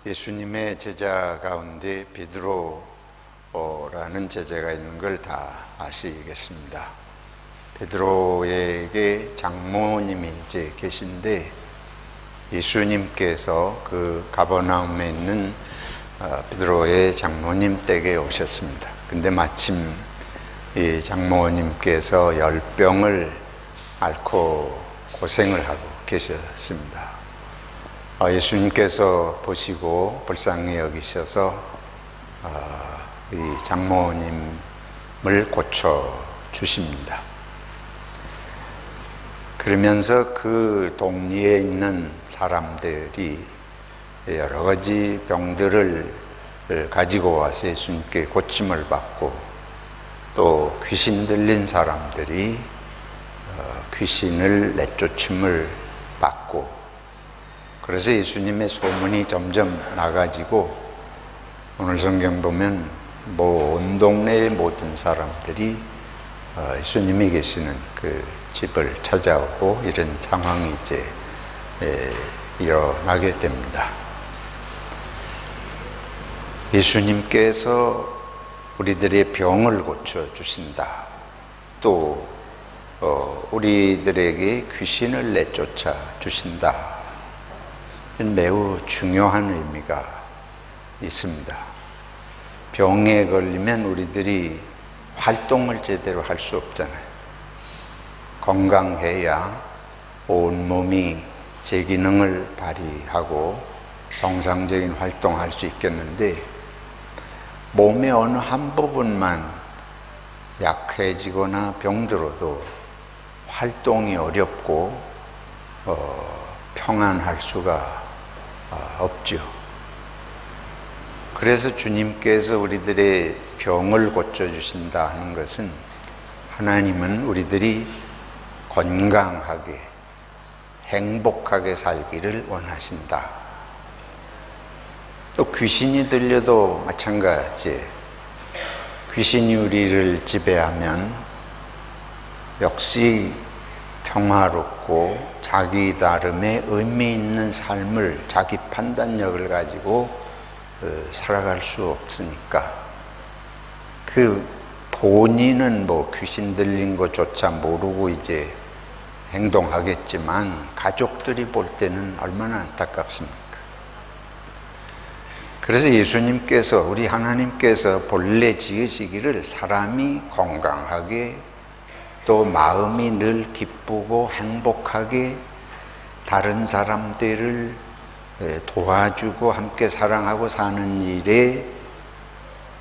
예수님의 제자 가운데 베드로라는 제자가 있는 걸 다 아시겠습니다. 베드로에게 장모님이 이제 계신데 예수님께서 그 가버나움에 있는 베드로의 장모님 댁에 오셨습니다. 근데 마침 이 장모님께서 열병을 앓고 고생을 하고 계셨습니다. 예수님께서 보시고 불쌍히 여기셔서 이 장모님을 고쳐 주십니다. 그러면서 그 동리에 있는 사람들이 여러 가지 병들을 가지고 와서 예수님께 고침을 받고 또 귀신 들린 사람들이 귀신을 내쫓음을 받고, 그래서 예수님의 소문이 점점 나가지고 오늘 성경 보면 온 동네의 모든 사람들이 예수님이 계시는 그 집을 찾아오고 이런 상황이 이제 일어나게 됩니다. 예수님께서 우리들의 병을 고쳐주신다. 또 우리들에게 귀신을 내쫓아 주신다. 매우 중요한 의미가 있습니다. 병에 걸리면 우리들이 활동을 제대로 할 수 없잖아요. 건강해야 온몸이 제 기능을 발휘하고 정상적인 활동할 수 있겠는데, 몸의 어느 한 부분만 약해지거나 병들어도 활동이 어렵고 평안할 수가 없죠. 그래서 주님께서 우리들의 병을 고쳐주신다 하는 것은 하나님은 우리들이 건강하게 행복하게 살기를 원하신다. 또 귀신이 들려도 마찬가지예요. 귀신이 우리를 지배하면 역시 평화롭고 자기 나름의 의미 있는 삶을, 자기 판단력을 가지고 살아갈 수 없으니까, 그 본인은 귀신 들린 것조차 모르고 이제 행동하겠지만 가족들이 볼 때는 얼마나 안타깝습니까? 그래서 예수님께서, 우리 하나님께서 본래 지으시기를 사람이 건강하게 또 마음이 늘 기쁘고 행복하게 다른 사람들을 도와주고 함께 사랑하고 사는 일에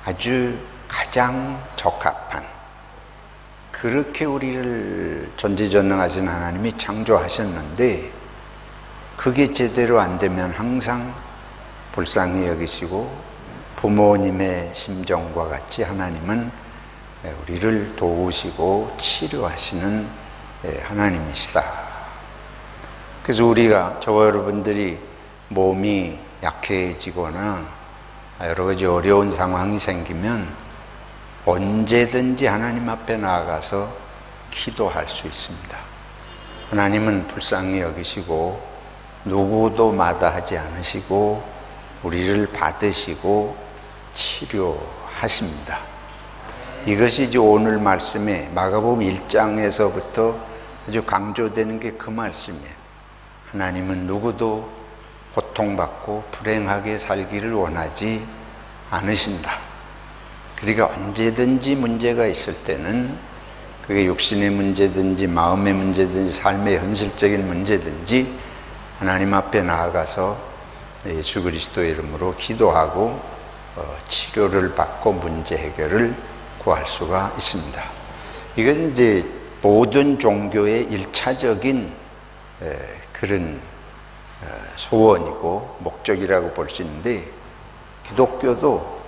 아주 가장 적합한, 그렇게 우리를 전지전능하신 하나님이 창조하셨는데, 그게 제대로 안 되면 항상 불쌍히 여기시고 부모님의 심정과 같이 하나님은 우리를 도우시고 치료하시는 하나님이시다. 그래서 저와 여러분들이 몸이 약해지거나 여러 가지 어려운 상황이 생기면 언제든지 하나님 앞에 나아가서 기도할 수 있습니다. 하나님은 불쌍히 여기시고 누구도 마다하지 않으시고 우리를 받으시고 치료하십니다. 이것이 이제 오늘 말씀에 마가복음 1장에서부터 아주 강조되는 게 그 말씀이에요. 하나님은 누구도 고통받고 불행하게 살기를 원하지 않으신다. 그러니까 언제든지 문제가 있을 때는, 그게 육신의 문제든지 마음의 문제든지 삶의 현실적인 문제든지 하나님 앞에 나아가서 예수 그리스도의 이름으로 기도하고 치료를 받고 문제 해결을 구할 수가 있습니다. 이것은 이제 모든 종교의 1차적인 그런 소원이고 목적이라고 볼 수 있는데, 기독교도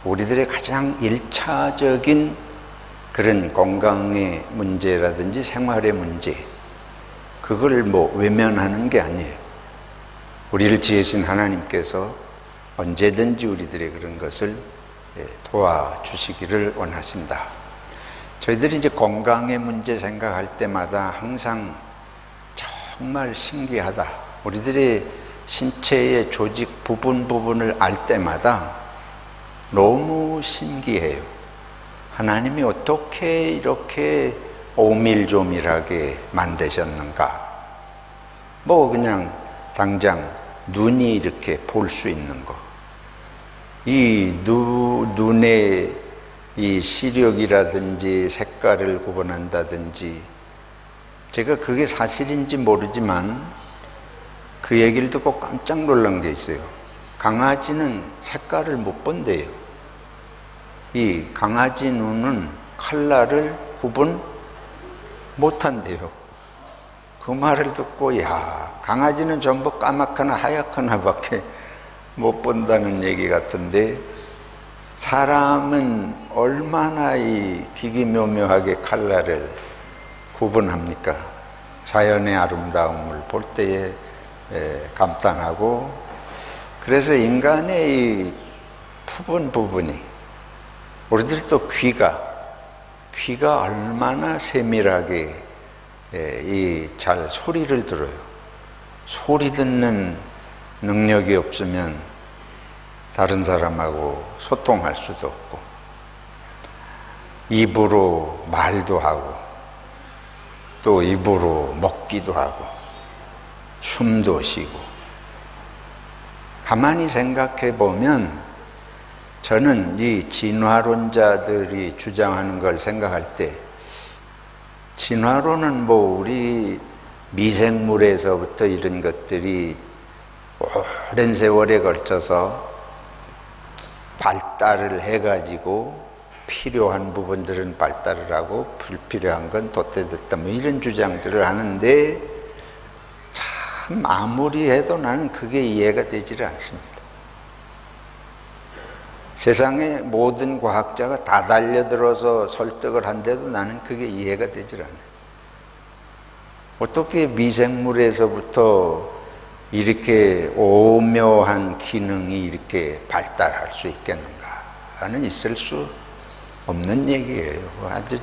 우리들의 가장 1차적인 그런 건강의 문제라든지 생활의 문제, 그걸 외면하는 게 아니에요. 우리를 지으신 하나님께서 언제든지 우리들의 그런 것을 도와주시기를 원하신다. 저희들이 이제 건강의 문제 생각할 때마다 항상 정말 신기하다. 우리들의 신체의 조직 부분을 알 때마다 너무 신기해요. 하나님이 어떻게 이렇게 오밀조밀하게 만드셨는가? 뭐 그냥 당장 눈이 이렇게 볼 수 있는 거. 이 눈의 이 시력이라든지 색깔을 구분한다든지, 제가 그게 사실인지 모르지만 그 얘기를 듣고 깜짝 놀란 게 있어요. 강아지는 색깔을 못 본대요. 이 강아지 눈은 컬러를 구분 못 한대요. 그 말을 듣고, 야, 강아지는 전부 까맣거나 하얗거나 밖에 못 본다는 얘기 같은데, 사람은 얼마나 이 기기묘묘하게 컬러를 구분합니까? 자연의 아름다움을 볼 때에 감탄하고, 그래서 인간의 이 부분이, 우리들도 귀가 얼마나 세밀하게 잘 소리를 들어요. 소리 듣는 능력이 없으면 다른 사람하고 소통할 수도 없고, 입으로 말도 하고, 또 입으로 먹기도 하고, 숨도 쉬고. 가만히 생각해 보면, 저는 이 진화론자들이 주장하는 걸 생각할 때, 진화론은 뭐 우리 미생물에서부터 이런 것들이 오랜 세월에 걸쳐서 발달을 해가지고 필요한 부분들은 발달을 하고 불필요한 건 도태됐다, 뭐 이런 주장들을 하는데, 참 아무리 해도 나는 그게 이해가 되질 않습니다. 세상의 모든 과학자가 다 달려들어서 설득을 한데도 나는 그게 이해가 되질 않아요. 어떻게 미생물에서부터 이렇게 오묘한 기능이 이렇게 발달할 수 있겠는가는 있을 수 없는 얘기예요. 아주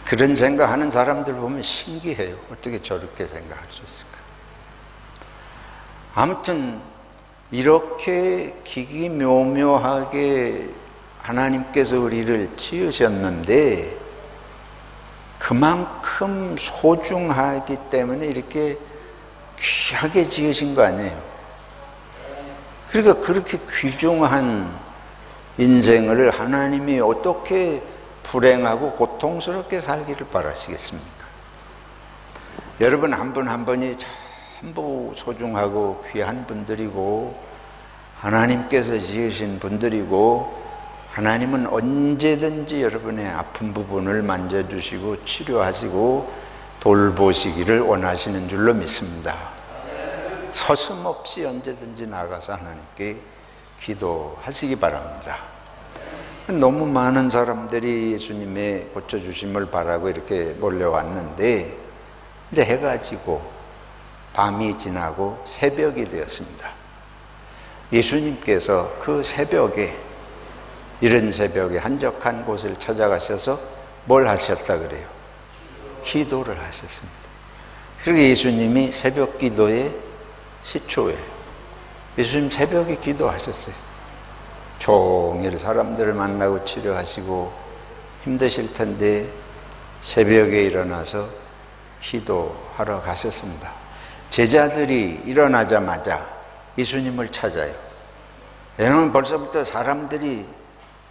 그런 생각하는 사람들 보면 신기해요. 어떻게 저렇게 생각할 수 있을까? 아무튼 이렇게 기기묘묘하게 하나님께서 우리를 지으셨는데, 그만큼 소중하기 때문에 이렇게 귀하게 지으신 거 아니에요. 그러니까 그렇게 귀중한 인생을 하나님이 어떻게 불행하고 고통스럽게 살기를 바라시겠습니까? 여러분 한 분 한 분이 전부 소중하고 귀한 분들이고, 하나님께서 지으신 분들이고, 하나님은 언제든지 여러분의 아픈 부분을 만져주시고 치료하시고 돌보시기를 원하시는 줄로 믿습니다. 서슴없이 언제든지 나가서 하나님께 기도하시기 바랍니다. 너무 많은 사람들이 예수님의 고쳐주심을 바라고 이렇게 몰려왔는데, 이제 해가 지고 밤이 지나고 새벽이 되었습니다. 예수님께서 그 새벽에, 이른 새벽에 한적한 곳을 찾아가셔서 뭘 하셨다 그래요? 기도를 하셨습니다. 그리고 예수님이 새벽 기도의 시초예요. 예수님 새벽에 기도하셨어요. 종일 사람들을 만나고 치료하시고 힘드실 텐데 새벽에 일어나서 기도하러 가셨습니다. 제자들이 일어나자마자 예수님을 찾아요. 왜냐하면 벌써부터 사람들이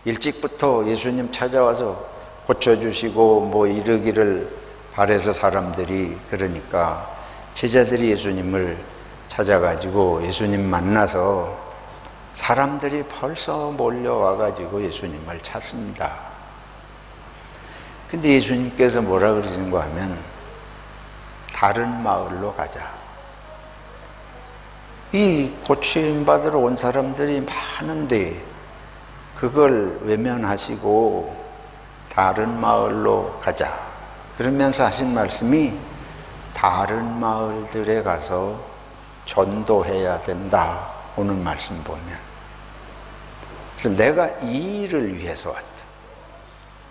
일찍부터 예수님 찾아와서 고쳐주시고 뭐 이러기를 바래서 사람들이, 그러니까 제자들이 예수님을 찾아가지고 예수님 만나서 사람들이 벌써 몰려와가지고 예수님을 찾습니다. 근데 예수님께서 뭐라 그러시는가 하면, 다른 마을로 가자. 이 고침받으러 온 사람들이 많은데 그걸 외면하시고 다른 마을로 가자 그러면서 하신 말씀이, 다른 마을들에 가서 전도해야 된다 오는 말씀 보면, 그래서 내가 이 일을 위해서 왔다,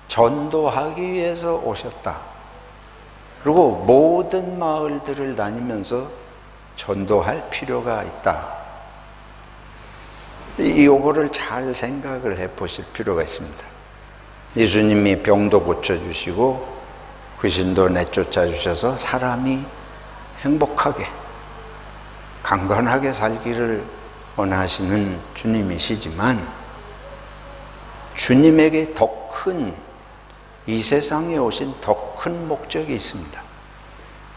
전도하기 위해서 오셨다. 그리고 모든 마을들을 다니면서 전도할 필요가 있다. 이거를 잘 생각을 해 보실 필요가 있습니다. 예수님이 병도 고쳐주시고 귀신도 내쫓아 주셔서 사람이 행복하게 강건하게 살기를 원하시는 주님이시지만 주님에게 더 큰, 이 세상에 오신 더 큰 목적이 있습니다.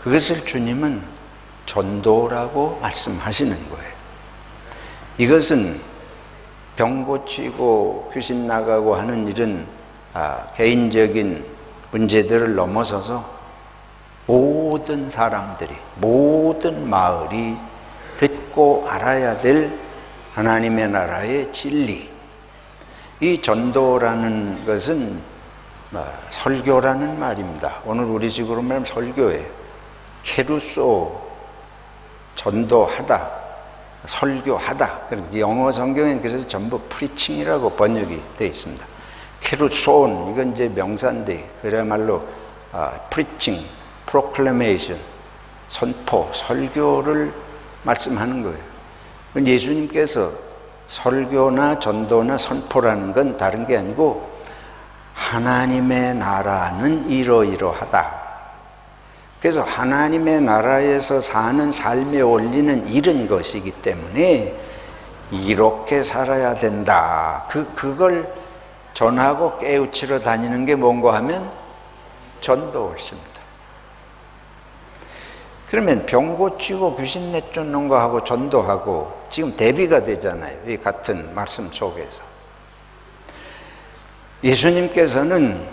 그것을 주님은 전도라고 말씀하시는 거예요. 이것은 병 고치고 귀신 나가고 하는 이런 개인적인 문제들을 넘어서서 모든 사람들이, 모든 마을이 듣고 알아야 될 하나님의 나라의 진리, 이 전도라는 것은 설교라는 말입니다. 오늘 우리식으로 말하면 설교예요. 케루소, 전도하다, 설교하다. 영어 성경에는 그래서 전부 프리칭이라고 번역이 되어 있습니다. 케루소는 이건 이제 명사인데 그야말로 프리칭, 프로클레메이션, 선포, 설교를 말씀하는 거예요. 예수님께서 설교나 전도나 선포라는 건 다른 게 아니고 하나님의 나라는 이러이러하다. 그래서 하나님의 나라에서 사는 삶의 원리는 이런 것이기 때문에 이렇게 살아야 된다. 그걸 전하고 깨우치러 다니는 게 뭔가 하면 전도입니다. 그러면 병 고치고 귀신 내쫓는 거하고 전도하고 지금 대비가 되잖아요. 이 같은 말씀 속에서. 예수님께서는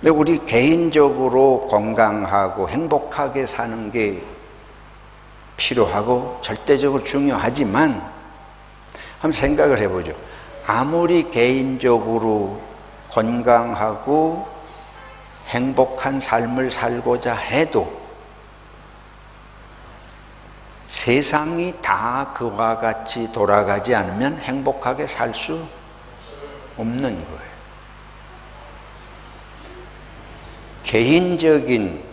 우리 개인적으로 건강하고 행복하게 사는 게 필요하고 절대적으로 중요하지만 한번 생각을 해보죠. 아무리 개인적으로 건강하고 행복한 삶을 살고자 해도 세상이 다 그와 같이 돌아가지 않으면 행복하게 살 수 없는 거예요. 개인적인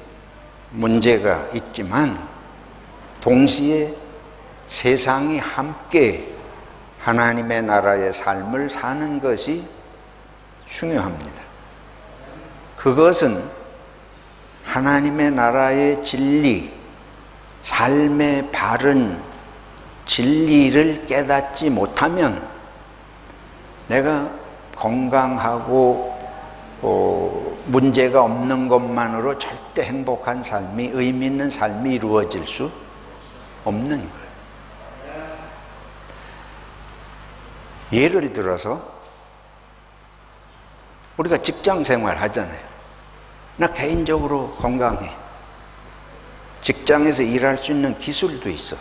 문제가 있지만 동시에 세상이 함께 하나님의 나라의 삶을 사는 것이 중요합니다. 그것은 하나님의 나라의 진리, 삶의 바른 진리를 깨닫지 못하면 내가 건강하고 문제가 없는 것만으로 절대 행복한 삶이, 의미 있는 삶이 이루어질 수 없는 거예요. 예를 들어서 우리가 직장 생활 하잖아요. 나 개인적으로 건강해. 직장에서 일할 수 있는 기술도 있어.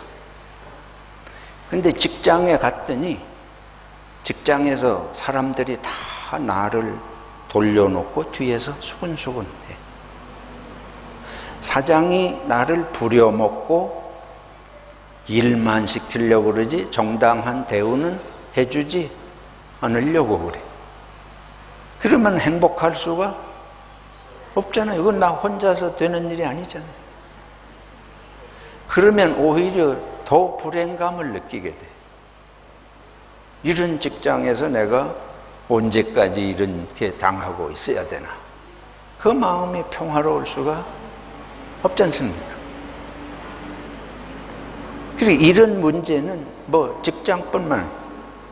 근데 직장에 갔더니 직장에서 사람들이 다 나를 돌려놓고 뒤에서 수근수근 해. 사장이 나를 부려먹고 일만 시키려고 그러지 정당한 대우는 해주지 않으려고 그래. 그러면 행복할 수가 없잖아요. 이건 나 혼자서 되는 일이 아니잖아요. 그러면 오히려 더 불행감을 느끼게 돼. 이런 직장에서 내가 언제까지 이렇게 당하고 있어야 되나? 그 마음이 평화로울 수가 없지 않습니까? 그리고 이런 문제는 직장뿐만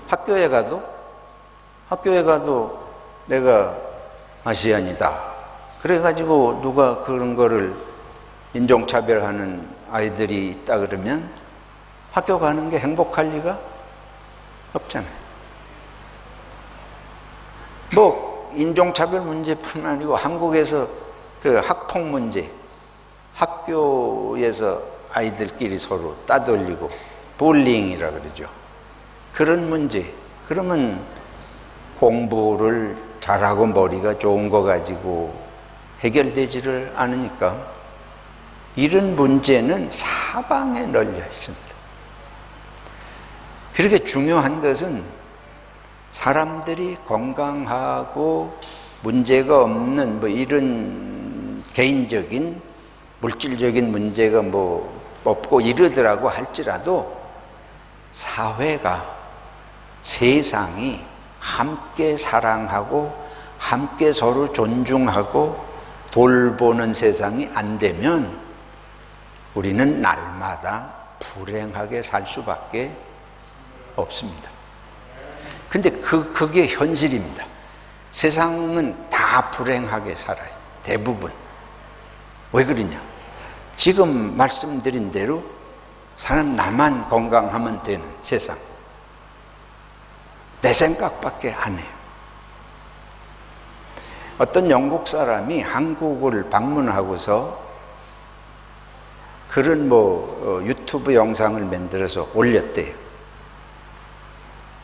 학교에 가도 내가 아시안이다. 그래가지고 누가 그런 거를 인종차별하는 아이들이 있다 그러면 학교 가는 게 행복할 리가 없잖아요. 인종차별 문제뿐 아니고 한국에서 그 학폭 문제, 학교에서 아이들끼리 서로 따돌리고 bullying이라 그러죠. 그런 문제. 그러면 공부를 잘하고 머리가 좋은 거 가지고 해결되지를 않으니까 이런 문제는 사방에 널려 있습니다. 그렇게 중요한 것은 사람들이 건강하고 문제가 없는 이런 개인적인 물질적인 문제가 뽑고 이러더라고 할지라도 사회가, 세상이 함께 사랑하고 함께 서로 존중하고 돌보는 세상이 안 되면 우리는 날마다 불행하게 살 수밖에 없습니다. 근데 그게 현실입니다. 세상은 다 불행하게 살아요. 대부분. 왜 그러냐? 지금 말씀드린 대로 사람 나만 건강하면 되는 세상. 내 생각밖에 안 해요. 어떤 영국 사람이 한국을 방문하고서 그런 유튜브 영상을 만들어서 올렸대요.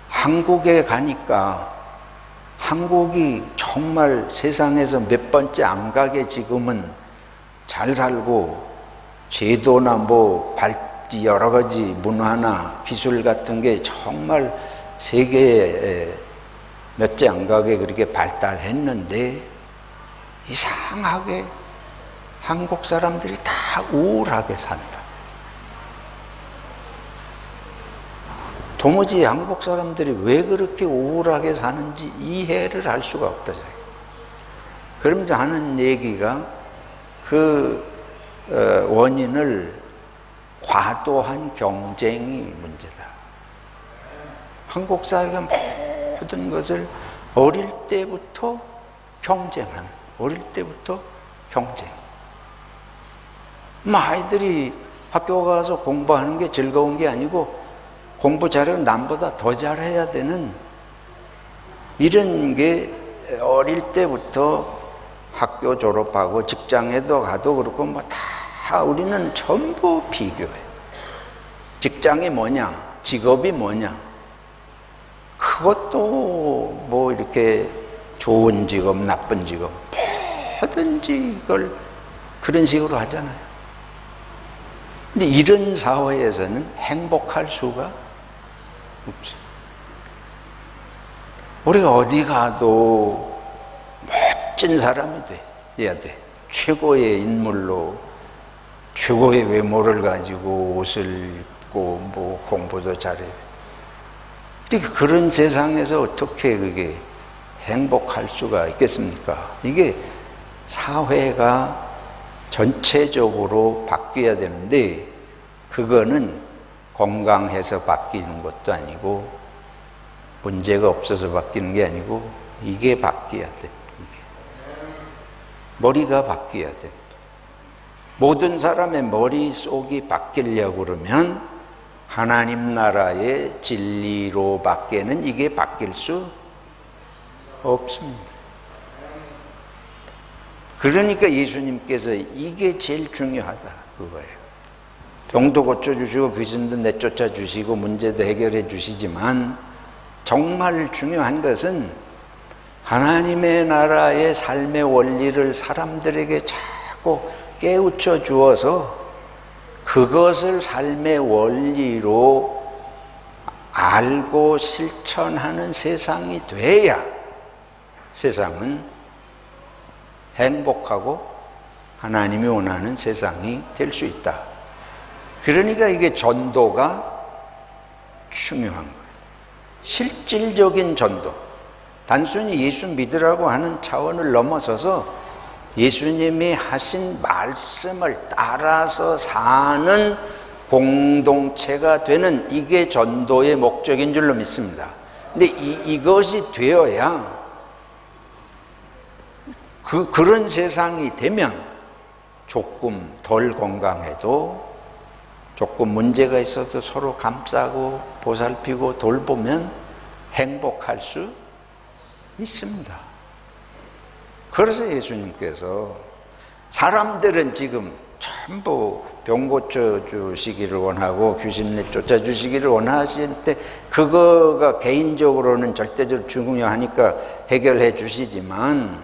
한국에 가니까 한국이 정말 세상에서 몇 번째 안 가게 지금은 잘 살고 제도나 여러 가지 문화나 기술 같은 게 정말 세계에 몇째 안 가게 그렇게 발달했는데 이상하게 한국 사람들이 다 우울하게 산다. 도무지 한국 사람들이 왜 그렇게 우울하게 사는지 이해를 할 수가 없다. 그러면서 하는 얘기가 원인을 과도한 경쟁이 문제다. 한국 사회가 모든 것을 어릴 때부터 경쟁하는, 어릴 때부터 경쟁. 아이들이 학교 가서 공부하는 게 즐거운 게 아니고 공부 잘하면 남보다 더 잘해야 되는 이런 게 어릴 때부터 학교 졸업하고 직장에도 가도 그렇고 다 우리는 전부 비교해. 직장이 뭐냐, 직업이 뭐냐, 그것도 이렇게 좋은 직업, 나쁜 직업, 뭐든지 이걸 그런 식으로 하잖아요. 근데 이런 사회에서는 행복할 수가 없어요. 우리가 어디 가도 멋진 사람이 돼야 돼. 최고의 인물로 최고의 외모를 가지고 옷을 입고 공부도 잘해. 그런 세상에서 어떻게 그게 행복할 수가 있겠습니까? 이게 사회가 전체적으로 바뀌어야 되는데 그거는 건강해서 바뀌는 것도 아니고 문제가 없어서 바뀌는 게 아니고 이게 바뀌어야 돼. 머리가 바뀌어야 돼. 모든 사람의 머릿속이 바뀌려고 그러면 하나님 나라의 진리로 밖에는 이게 바뀔 수 없습니다. 그러니까 예수님께서 이게 제일 중요하다 그거예요. 병도 고쳐주시고 귀신도 내쫓아 주시고 문제도 해결해 주시지만 정말 중요한 것은 하나님의 나라의 삶의 원리를 사람들에게 자꾸 깨우쳐 주어서 그것을 삶의 원리로 알고 실천하는 세상이 돼야 세상은 행복하고 하나님이 원하는 세상이 될 수 있다. 그러니까 이게 전도가 중요한 거예요. 실질적인 전도. 단순히 예수 믿으라고 하는 차원을 넘어서서 예수님이 하신 말씀을 따라서 사는 공동체가 되는 이게 전도의 목적인 줄로 믿습니다. 근데 이것이 되어야 그런 세상이 되면 조금 덜 건강해도 조금 문제가 있어도 서로 감싸고 보살피고 돌보면 행복할 수 있습니다. 그래서 예수님께서 사람들은 지금 전부 병 고쳐주시기를 원하고 귀신 내쫓아 주시기를 원하시는데 그거가 개인적으로는 절대적으로 중요하니까 해결해 주시지만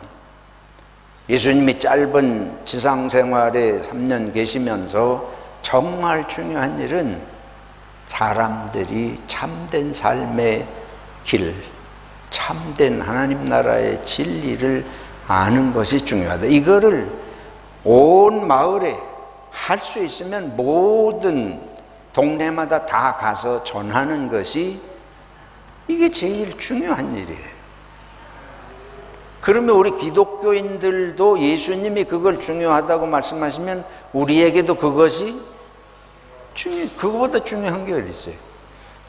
예수님이 짧은 지상생활에 3년 계시면서 정말 중요한 일은 사람들이 참된 삶의 길, 참된 하나님 나라의 진리를 아는 것이 중요하다. 이거를 온 마을에 할 수 있으면 모든 동네마다 다 가서 전하는 것이 이게 제일 중요한 일이에요. 그러면 우리 기독교인들도 예수님이 그걸 중요하다고 말씀하시면 우리에게도 그것이 그거보다 중요한 게 어디 있어요?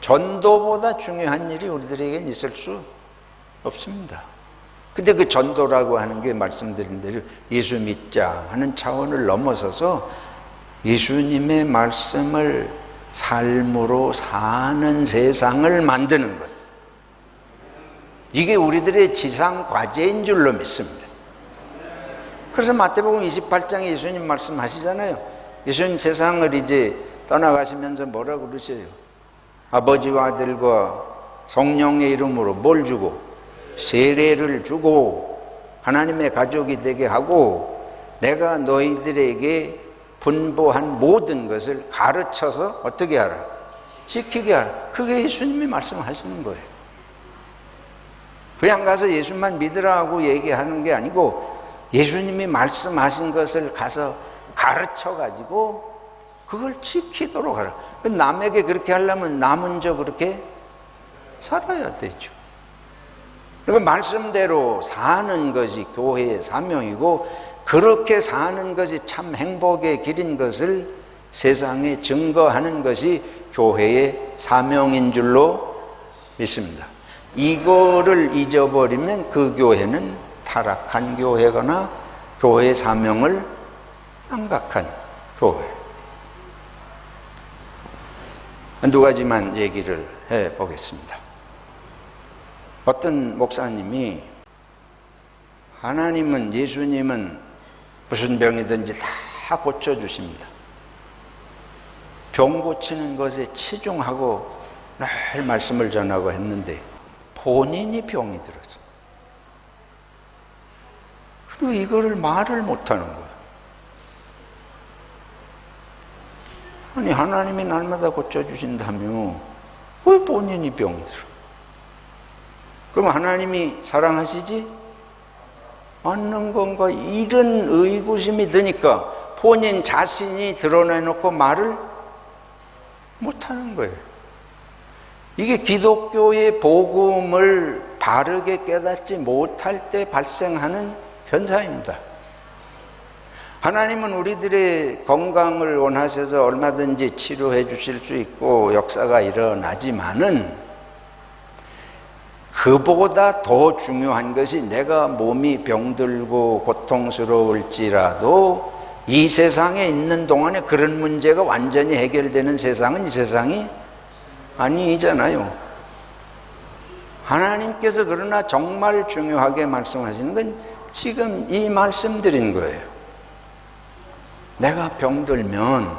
전도보다 중요한 일이 우리들에게는 있을 수 없습니다. 근데 그 전도라고 하는 게 말씀드린 대로 예수 믿자 하는 차원을 넘어서서 예수님의 말씀을 삶으로 사는 세상을 만드는 것. 이게 우리들의 지상 과제인 줄로 믿습니다. 그래서 마태복음 28장에 예수님 말씀하시잖아요. 예수님 세상을 이제 떠나가시면서 뭐라고 그러셔요? 아버지와 아들과 성령의 이름으로 뭘 주고? 세례를 주고 하나님의 가족이 되게 하고 내가 너희들에게 분부한 모든 것을 가르쳐서 어떻게 하라? 지키게 하라. 그게 예수님이 말씀하시는 거예요. 그냥 가서 예수만 믿으라고 얘기하는 게 아니고 예수님이 말씀하신 것을 가서 가르쳐가지고 그걸 지키도록 하라. 남에게 그렇게 하려면 나 먼저 그렇게 살아야 되죠. 그러니까 말씀대로 사는 것이 교회의 사명이고 그렇게 사는 것이 참 행복의 길인 것을 세상에 증거하는 것이 교회의 사명인 줄로 믿습니다. 이거를 잊어버리면 그 교회는 타락한 교회거나 교회의 사명을 망각한 교회. 한두 가지만 얘기를 해보겠습니다. 어떤 목사님이 하나님은, 예수님은 무슨 병이든지 다 고쳐주십니다. 병 고치는 것에 치중하고 늘 말씀을 전하고 했는데 본인이 병이 들었어. 그리고 이거를 말을 못하는 거야. 아니 하나님이 날마다 고쳐주신다며 왜 본인이 병이 들어? 그럼 하나님이 사랑하시지 않는 건가? 이런 의구심이 드니까 본인 자신이 드러내놓고 말을 못하는 거예요. 이게 기독교의 복음을 바르게 깨닫지 못할 때 발생하는 현상입니다. 하나님은 우리들의 건강을 원하셔서 얼마든지 치료해 주실 수 있고 역사가 일어나지만은 그보다 더 중요한 것이 내가 몸이 병들고 고통스러울지라도 이 세상에 있는 동안에 그런 문제가 완전히 해결되는 세상은 이 세상이 아니잖아요. 하나님께서 그러나 정말 중요하게 말씀하시는 건 지금 이 말씀드린 거예요. 내가 병들면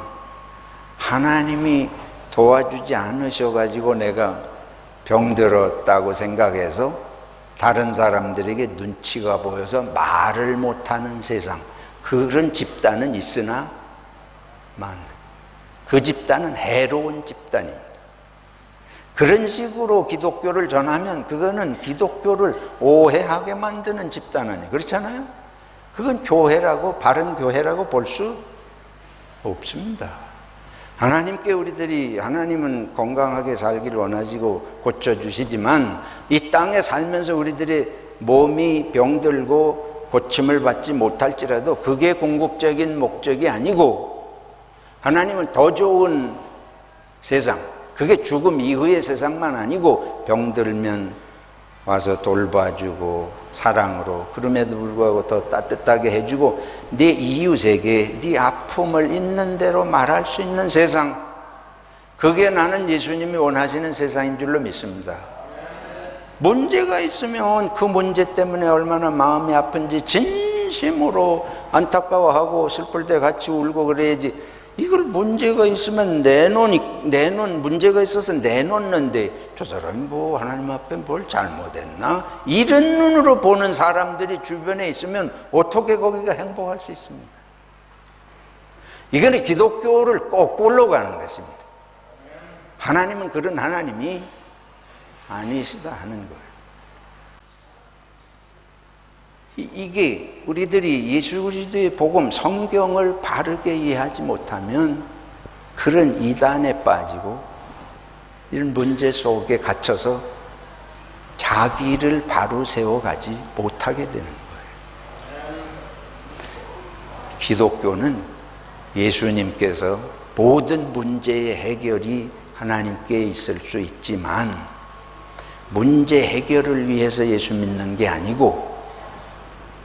하나님이 도와주지 않으셔가지고 내가 병들었다고 생각해서 다른 사람들에게 눈치가 보여서 말을 못하는 세상, 그런 집단은 있으나 그 집단은 해로운 집단입니다. 그런 식으로 기독교를 전하면 그거는 기독교를 오해하게 만드는 집단 아니에요. 그렇잖아요? 그건 교회라고, 바른 교회라고 볼 수 없습니다. 하나님께 우리들이, 하나님은 건강하게 살기를 원하시고 고쳐주시지만 이 땅에 살면서 우리들의 몸이 병들고 고침을 받지 못할지라도 그게 궁극적인 목적이 아니고 하나님은 더 좋은 세상, 그게 죽음 이후의 세상만 아니고 병들면 와서 돌봐주고 사랑으로, 그럼에도 불구하고 더 따뜻하게 해주고 네 이웃에게 네 아픔을 있는 대로 말할 수 있는 세상, 그게 나는 예수님이 원하시는 세상인 줄로 믿습니다. 문제가 있으면 그 문제 때문에 얼마나 마음이 아픈지 진심으로 안타까워하고 슬플 때 같이 울고 그래야지, 이걸 문제가 있으면 문제가 있어서 내놓는데 저 사람이 뭐 하나님 앞에 뭘 잘못했나? 이런 눈으로 보는 사람들이 주변에 있으면 어떻게 거기가 행복할 수 있습니까? 이거는 기독교를 거꾸로 가는 것입니다. 하나님은 그런 하나님이 아니시다 하는 거예요. 이게 우리들이 예수 그리스도의 복음, 성경을 바르게 이해하지 못하면 그런 이단에 빠지고 이런 문제 속에 갇혀서 자기를 바로 세워가지 못하게 되는 거예요. 기독교는 예수님께서 모든 문제의 해결이 하나님께 있을 수 있지만 문제 해결을 위해서 예수 믿는 게 아니고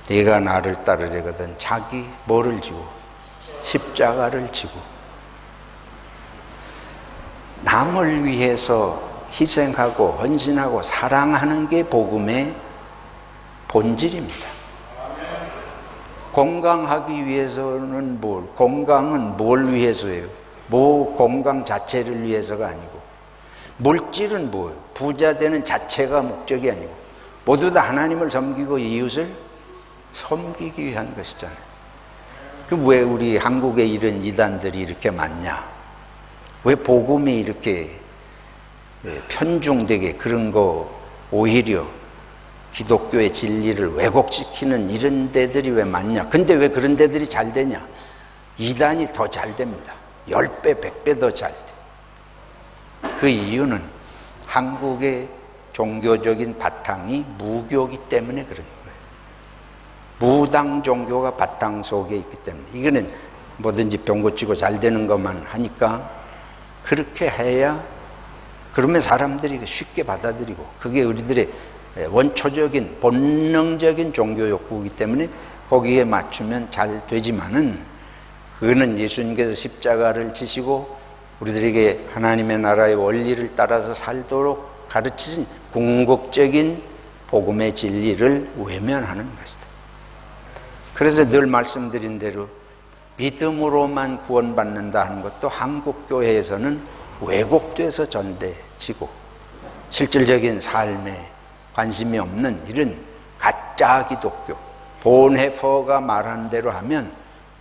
네가 나를 따르려거든 자기 뭐를 지고 십자가를 지고 남을 위해서 희생하고 헌신하고 사랑하는 게 복음의 본질입니다. 건강하기 위해서는 건강은 뭘 위해서예요? 건강 자체를 위해서가 아니고 물질은 뭐예요? 부자 되는 자체가 목적이 아니고 모두 다 하나님을 섬기고 이웃을 섬기기 위한 것이잖아요. 왜 우리 한국에 이런 이단들이 이렇게 많냐? 왜 복음이 이렇게 편중되게 그런 거 오히려 기독교의 진리를 왜곡시키는 이런 데들이 왜 많냐? 근데 왜 그런 데들이 잘 되냐? 이단이 더 잘 됩니다. 10배, 100배 더 잘 돼. 그 이유는 한국의 종교적인 바탕이 무교이기 때문에 그런 거예요. 무당 종교가 바탕 속에 있기 때문에. 이거는 뭐든지 병 고치고 잘 되는 것만 하니까 그렇게 해야 그러면 사람들이 쉽게 받아들이고 그게 우리들의 원초적인 본능적인 종교 욕구이기 때문에 거기에 맞추면 잘 되지만은 그거는 예수님께서 십자가를 지시고 우리들에게 하나님의 나라의 원리를 따라서 살도록 가르치신 궁극적인 복음의 진리를 외면하는 것이다. 그래서 늘 말씀드린 대로 믿음으로만 구원받는다 하는 것도 한국 교회에서는 왜곡돼서 전돼지고 실질적인 삶에 관심이 없는 이런 가짜 기독교, 본헤퍼가 말하는 대로 하면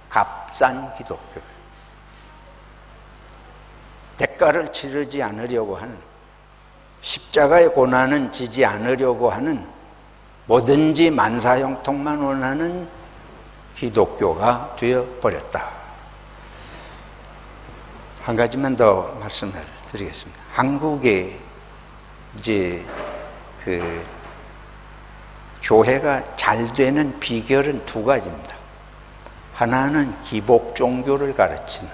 값싼 기독교, 대가를 치르지 않으려고 하는, 십자가의 고난은 지지 않으려고 하는, 뭐든지 만사형통만 원하는 기독교가 되어버렸다. 한 가지만 더 말씀을 드리겠습니다. 한국에 이제 교회가 잘 되는 비결은 두 가지입니다. 하나는 기복 종교를 가르치는,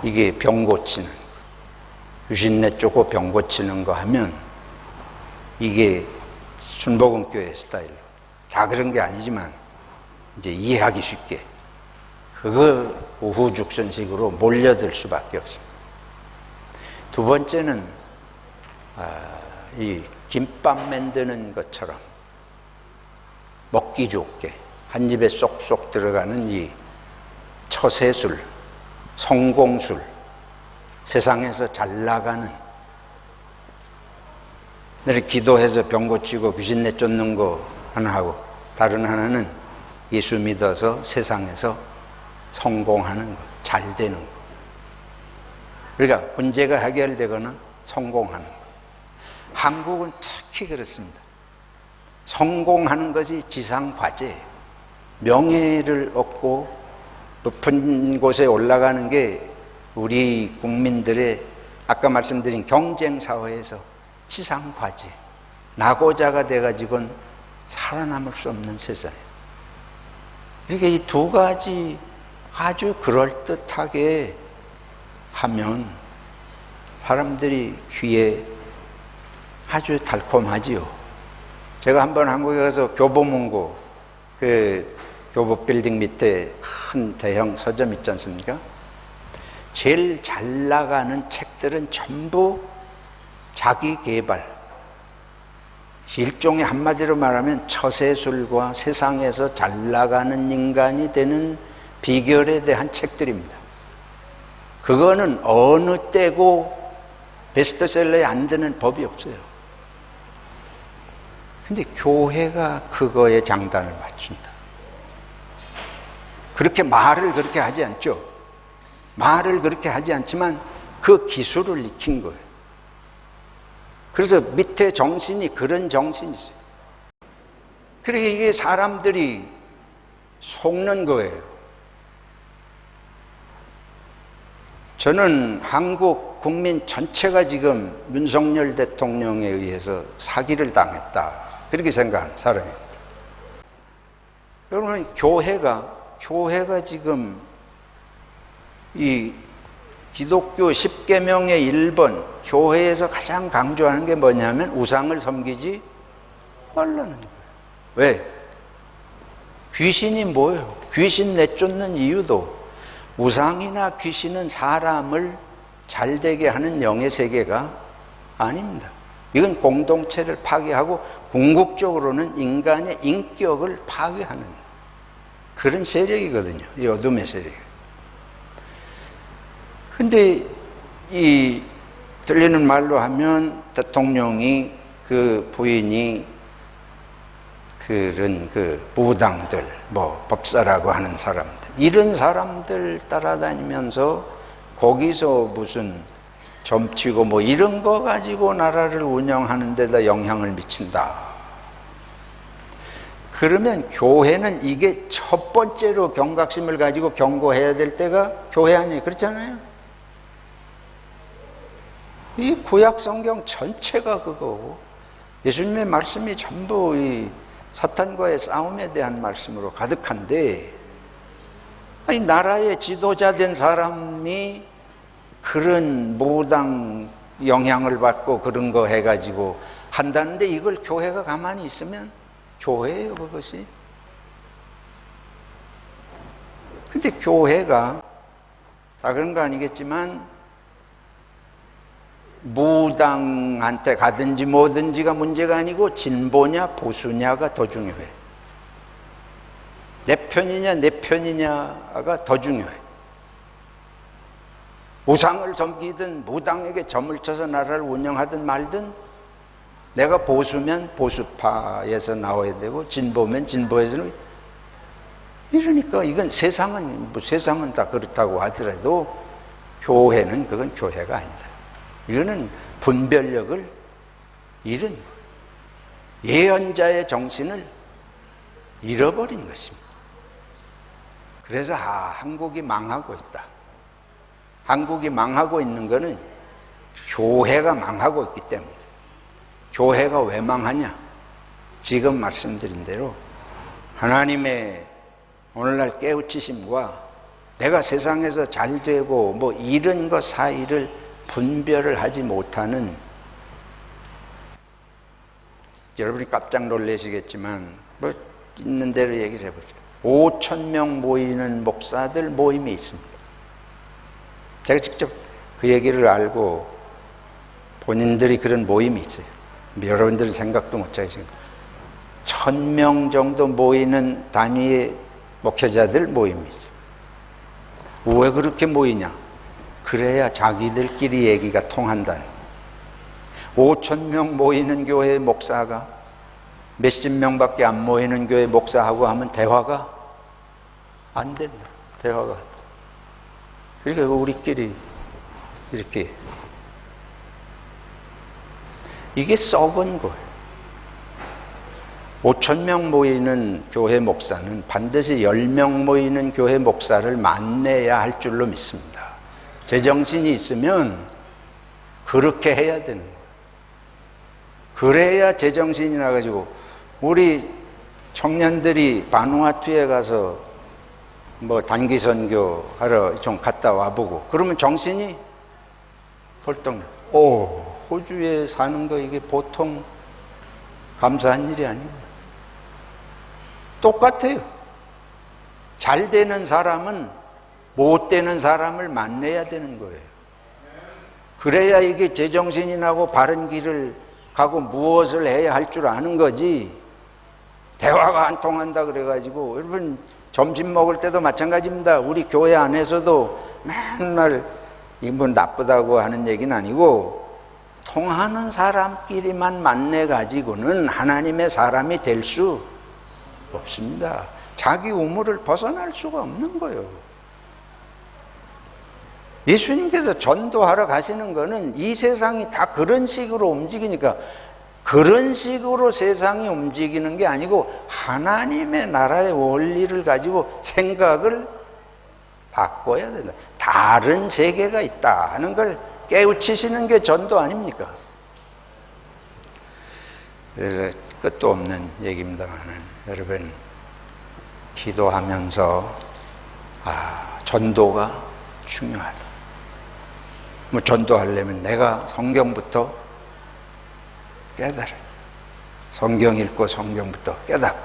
이게 병 고치는, 유신내 쪼고 병 고치는 거 하면 이게 순복음교회 스타일로 다 그런 게 아니지만 이제 이해하기 쉽게 그거 우후죽순식으로 몰려들 수밖에 없습니다. 두 번째는 이 김밥 만드는 것처럼 먹기 좋게 한 입에 쏙쏙 들어가는 이 처세술, 성공술, 세상에서 잘 나가는, 늘 기도해서 병 고치고 귀신 내쫓는 거 하나 하고 다른 하나는 예수 믿어서 세상에서 성공하는 거, 잘 되는 거. 그러니까 문제가 해결되거나 성공하는 거. 한국은 특히 그렇습니다. 성공하는 것이 지상과제예요. 명예를 얻고 높은 곳에 올라가는 게 우리 국민들의 아까 말씀드린 경쟁사회에서 지상과제, 낙오자가 돼가지고는 살아남을 수 없는 세상이에요. 그러니까 이 두 가지 아주 그럴듯하게 하면 사람들이 귀에 아주 달콤하지요. 제가 한번 한국에 가서 교보문고, 교보 빌딩 밑에 큰 대형 서점 있지 않습니까? 제일 잘 나가는 책들은 전부 자기 개발, 일종의 한마디로 말하면 처세술과 세상에서 잘 나가는 인간이 되는 비결에 대한 책들입니다. 그거는 어느 때고 베스트셀러에 안 드는 법이 없어요. 근데 교회가 그거에 장단을 맞춘다. 그렇게 말을 그렇게 하지 않죠. 말을 그렇게 하지 않지만 그 기술을 익힌 거예요. 그래서 밑에 정신이 그런 정신이 있어요. 그러니까 이게 사람들이 속는 거예요. 저는 한국 국민 전체가 지금 윤석열 대통령에 의해서 사기를 당했다, 그렇게 생각하는 사람입니다. 여러분, 교회가 지금 이 기독교 10계명의 1번, 교회에서 가장 강조하는 게 뭐냐면 우상을 섬기지 말라는 거예요. 왜? 귀신이 뭐예요? 귀신 내쫓는 이유도 우상이나 귀신은 사람을 잘되게 하는 영의 세계가 아닙니다. 이건 공동체를 파괴하고 궁극적으로는 인간의 인격을 파괴하는 그런 세력이거든요. 이 어둠의 세력. 근데 이 들리는 말로 하면 대통령이 그 부인이 그런 그 무당들, 뭐 법사라고 하는 사람들, 이런 사람들 따라다니면서 거기서 무슨 점치고 뭐 이런 거 가지고 나라를 운영하는 데다 영향을 미친다. 그러면 교회는 이게 첫 번째로 경각심을 가지고 경고해야 될 때가 교회 아니에요? 그렇잖아요? 이 구약 성경 전체가 그거고, 예수님의 말씀이 전부 이 사탄과의 싸움에 대한 말씀으로 가득한데, 아니 나라의 지도자 된 사람이 그런 무당 영향을 받고 그런 거 해가지고 한다는데, 이걸 교회가 가만히 있으면 교회예요, 그것이. 근데 교회가 다 그런 거 아니겠지만 무당한테 가든지 뭐든지가 문제가 아니고 진보냐 보수냐가 더 중요해. 내 편이냐 내 편이냐가 더 중요해. 우상을 섬기든 무당에게 점을 쳐서 나라를 운영하든 말든, 내가 보수면 보수파에서 나와야 되고 진보면 진보에서는. 이러니까 이건 세상은 다 그렇다고 하더라도 교회는 그건 교회가 아니다. 이거는 분별력을 잃은, 예언자의 정신을 잃어버린 것입니다. 그래서 한국이 망하고 있다. 한국이 망하고 있는 것은 교회가 망하고 있기 때문에. 교회가 왜 망하냐? 지금 말씀드린 대로 하나님의 오늘날 깨우치심과 내가 세상에서 잘 되고 뭐 이런 것 사이를 분별을 하지 못하는, 여러분이 깜짝 놀라시겠지만 뭐 있는 대로 얘기를 해봅시다. 5,000명 모이는 목사들 모임이 있습니다. 제가 직접 그 얘기를 알고 본인들이 그런 모임이 있어요. 여러분들은 생각도 못 하시는 1,000명 정도 모이는 단위의 목회자들 모임이 있어요. 왜 그렇게 모이냐? 그래야 자기들끼리 얘기가 통한다는. 5,000명 모이는 교회 목사가 몇십 명밖에 안 모이는 교회 목사하고 하면 대화가 안 된다. 대화가 안 된다. 그러니까 우리끼리 이렇게, 이게 썩은 거예요. 5,000명 모이는 교회 목사는 반드시 10명 모이는 교회 목사를 만나야 할 줄로 믿습니다. 제정신이 있으면 그렇게 해야 되는 거예요. 그래야 제정신이 나가지고, 우리 청년들이 바누아투에 가서 뭐 단기 선교 하러 좀 갔다 와보고 그러면 정신이 벌떡 나. 호주에 사는 거 이게 보통 감사한 일이 아닙니다. 똑같아요. 잘 되는 사람은 못 되는 사람을 만나야 되는 거예요. 그래야 이게 제정신이 나고 바른 길을 가고 무엇을 해야 할 줄 아는 거지. 대화가 안 통한다 그래가지고, 여러분 점심 먹을 때도 마찬가지입니다. 우리 교회 안에서도 맨날 뭐 나쁘다고 하는 얘기는 아니고, 통하는 사람끼리만 만나가지고는 하나님의 사람이 될 수 없습니다. 자기 우물을 벗어날 수가 없는 거예요. 예수님께서 전도하러 가시는 거는 이 세상이 다 그런 식으로 움직이니까 그런 식으로 세상이 움직이는 게 아니고 하나님의 나라의 원리를 가지고 생각을 바꿔야 된다. 다른 세계가 있다 하는 걸 깨우치시는 게 전도 아닙니까? 그래서 끝도 없는 얘기입니다만은 여러분, 기도하면서 전도가 중요하다. 뭐 전도하려면 내가 성경부터 깨달아. 성경 읽고 성경부터 깨닫고,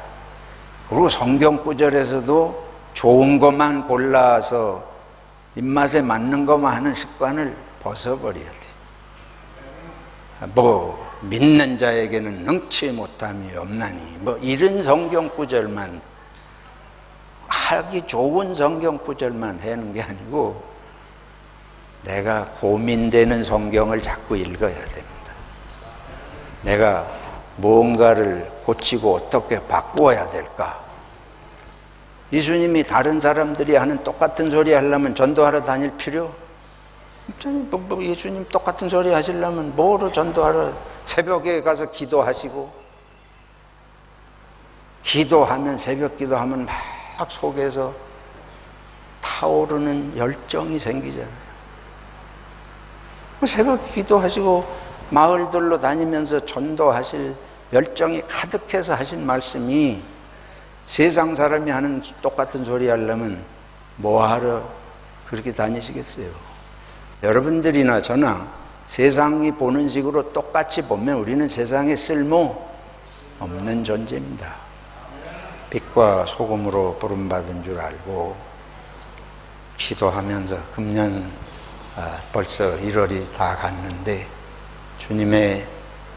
그리고 성경 구절에서도 좋은 것만 골라서 입맛에 맞는 것만 하는 습관을 벗어버려야 돼. 뭐 믿는 자에게는 능치 못함이 없나니, 뭐 이런 성경 구절만 하기 좋은 성경 구절만 하는 게 아니고 내가 고민되는 성경을 자꾸 읽어야 됩니다. 내가 무언가를 고치고 어떻게 바꾸어야 될까? 예수님이 다른 사람들이 하는 똑같은 소리 하려면 전도하러 다닐 필요? 예수님 똑같은 소리 하시려면 뭐로 전도하러, 새벽에 가서 기도하시고, 기도하면, 새벽 기도하면 막 속에서 타오르는 열정이 생기잖아요. 새벽 기도하시고 마을들로 다니면서 전도하실 열정이 가득해서 하신 말씀이 세상 사람이 하는 똑같은 소리 하려면 뭐하러 그렇게 다니시겠어요? 여러분들이나 저나 세상이 보는 식으로 똑같이 보면 우리는 세상에 쓸모 없는 존재입니다. 빛과 소금으로 부름받은 줄 알고 기도하면서, 금년 벌써 1월이 다 갔는데 주님의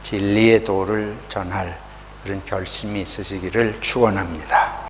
진리의 도를 전할 그런 결심이 있으시기를 축원합니다.